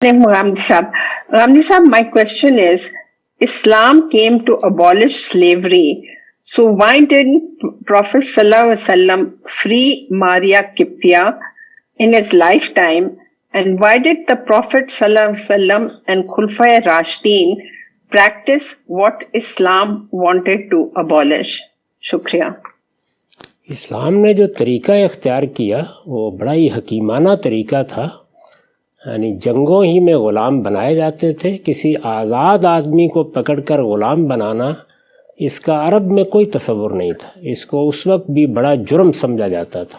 Ramdi Sahab, my question is, Islam came to abolish slavery. So why didn't Prophet Sallallahu Alaihi Wasallam free Maria Kipia in his lifetime? And why did the Prophet Sallallahu Alaihi Wasallam and Khulafai Rashidin practice what Islam wanted to abolish? Shukriya. اسلام نے جو طریقہ اختیار کیا وہ بڑا ہی حکیمانہ طریقہ تھا. یعنی جنگوں ہی میں غلام بنائے جاتے تھے. کسی آزاد آدمی کو پکڑ کر غلام بنانا اس کا عرب میں کوئی تصور نہیں تھا. اس کو اس وقت بھی بڑا جرم سمجھا جاتا تھا.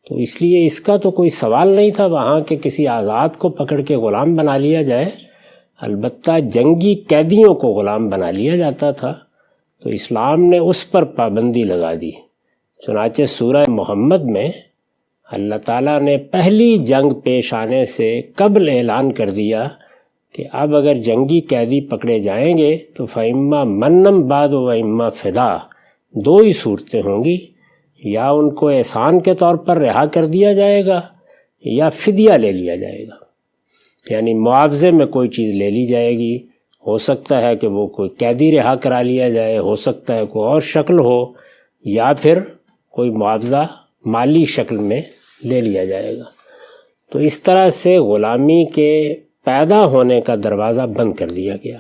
تو اس لیے اس کا تو کوئی سوال نہیں تھا وہاں کہ کسی آزاد کو پکڑ کے غلام بنا لیا جائے. البتہ جنگی قیدیوں کو غلام بنا لیا جاتا تھا. تو اسلام نے اس پر پابندی لگا دی. چنانچہ سورہ محمد میں اللہ تعالیٰ نے پہلی جنگ پیش آنے سے قبل اعلان کر دیا کہ اب اگر جنگی قیدی پکڑے جائیں گے تو فَإِمَّا مَنًّا بَعْدُ وَإِمَّا فِدَاء، دو ہی صورتیں ہوں گی، یا ان کو احسان کے طور پر رہا کر دیا جائے گا یا فدیہ لے لیا جائے گا. یعنی معاوضے میں کوئی چیز لے لی جائے گی. ہو سکتا ہے کہ وہ کوئی قیدی رہا کرا لیا جائے، ہو سکتا ہے کوئی اور شکل ہو، یا پھر کوئی معاوضہ مالی شکل میں لے لیا جائے گا. تو اس طرح سے غلامی کے پیدا ہونے کا دروازہ بند کر دیا گیا.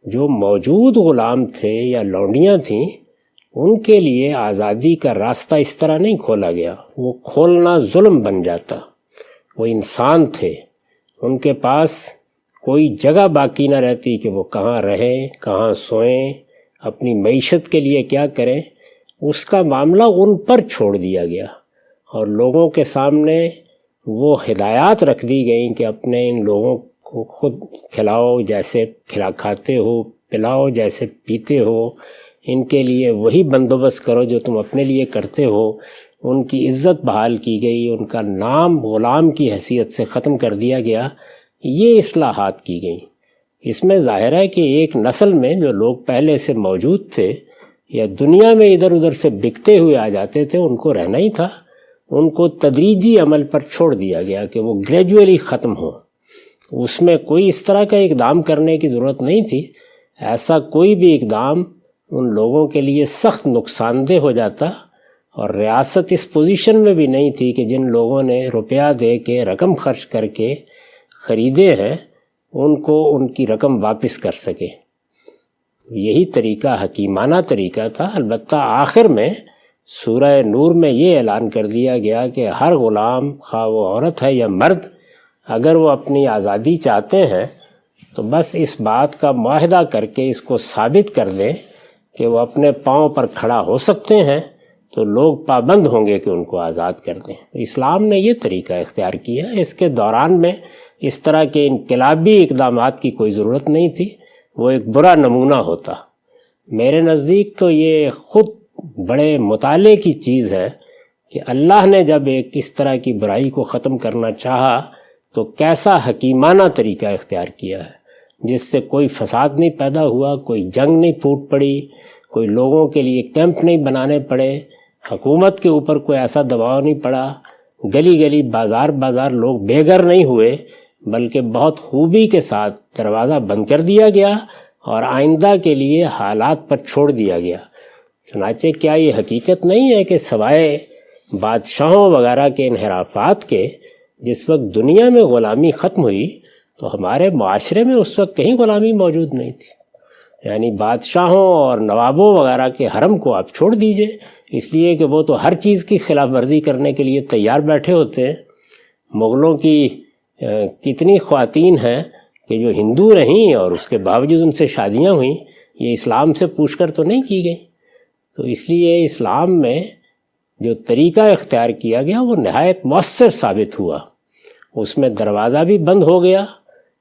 جو موجود غلام تھے یا لونڈیاں تھیں ان کے لیے آزادی کا راستہ اس طرح نہیں کھولا گیا. وہ کھولنا ظلم بن جاتا. وہ انسان تھے، ان کے پاس کوئی جگہ باقی نہ رہتی کہ وہ کہاں رہیں، کہاں سوئیں، اپنی معیشت کے لیے کیا کریں. اس کا معاملہ ان پر چھوڑ دیا گیا اور لوگوں کے سامنے وہ ہدایات رکھ دی گئیں کہ اپنے ان لوگوں کو خود کھلاؤ جیسے کھاتے ہو، پلاؤ جیسے پیتے ہو، ان کے لیے وہی بندوبست کرو جو تم اپنے لیے کرتے ہو. ان کی عزت بحال کی گئی، ان کا نام غلام کی حیثیت سے ختم کر دیا گیا. یہ اصلاحات کی گئیں. اس میں ظاہر ہے کہ ایک نسل میں جو لوگ پہلے سے موجود تھے یا دنیا میں ادھر ادھر سے بکتے ہوئے آ جاتے تھے ان کو رہنا ہی تھا. ان کو تدریجی عمل پر چھوڑ دیا گیا کہ وہ گریجولی ختم ہوں. اس میں کوئی اس طرح کا اقدام کرنے کی ضرورت نہیں تھی. ایسا کوئی بھی اقدام ان لوگوں کے لیے سخت نقصان دہ ہو جاتا، اور ریاست اس پوزیشن میں بھی نہیں تھی کہ جن لوگوں نے روپیہ دے کے رقم خرچ کر کے خریدے ہیں ان کو ان کی رقم واپس کر سکے. یہی طریقہ حکیمانہ طریقہ تھا. البتہ آخر میں سورہ نور میں یہ اعلان کر دیا گیا کہ ہر غلام خواہ وہ عورت ہے یا مرد اگر وہ اپنی آزادی چاہتے ہیں تو بس اس بات کا معاہدہ کر کے اس کو ثابت کر دیں کہ وہ اپنے پاؤں پر کھڑا ہو سکتے ہیں تو لوگ پابند ہوں گے کہ ان کو آزاد کر دیں. تو اسلام نے یہ طریقہ اختیار کیا. اس کے دوران میں اس طرح کے انقلابی اقدامات کی کوئی ضرورت نہیں تھی. وہ ایک برا نمونہ ہوتا. میرے نزدیک تو یہ خود بڑے مطالعے کی چیز ہے کہ اللہ نے جب ایک اس طرح کی برائی کو ختم کرنا چاہا تو کیسا حکیمانہ طریقہ اختیار کیا ہے جس سے کوئی فساد نہیں پیدا ہوا، کوئی جنگ نہیں پھوٹ پڑی، کوئی لوگوں کے لیے کیمپ نہیں بنانے پڑے، حکومت کے اوپر کوئی ایسا دباؤ نہیں پڑا، گلی گلی بازار بازار لوگ بے گھر نہیں ہوئے، بلکہ بہت خوبی کے ساتھ دروازہ بند کر دیا گیا اور آئندہ کے لیے حالات پر چھوڑ دیا گیا. چنانچہ کیا یہ حقیقت نہیں ہے کہ سوائے بادشاہوں وغیرہ کے انحرافات کے جس وقت دنیا میں غلامی ختم ہوئی تو ہمارے معاشرے میں اس وقت کہیں غلامی موجود نہیں تھی. یعنی بادشاہوں اور نوابوں وغیرہ کے حرم کو آپ چھوڑ دیجئے، اس لیے کہ وہ تو ہر چیز کی خلاف ورزی کرنے کے لیے تیار بیٹھے ہوتے ہیں. مغلوں کی کتنی خواتین ہیں کہ جو ہندو رہیں اور اس کے باوجود ان سے شادیاں ہوئیں، یہ اسلام سے پوچھ کر تو نہیں کی گئی. تو اس لیے اسلام میں جو طریقہ اختیار کیا گیا وہ نہایت مؤثر ثابت ہوا. اس میں دروازہ بھی بند ہو گیا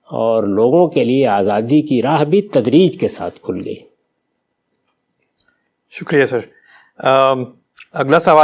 اور لوگوں کے لیے آزادی کی راہ بھی تدریج کے ساتھ کھل گئی. شکریہ سر. اگلا سوال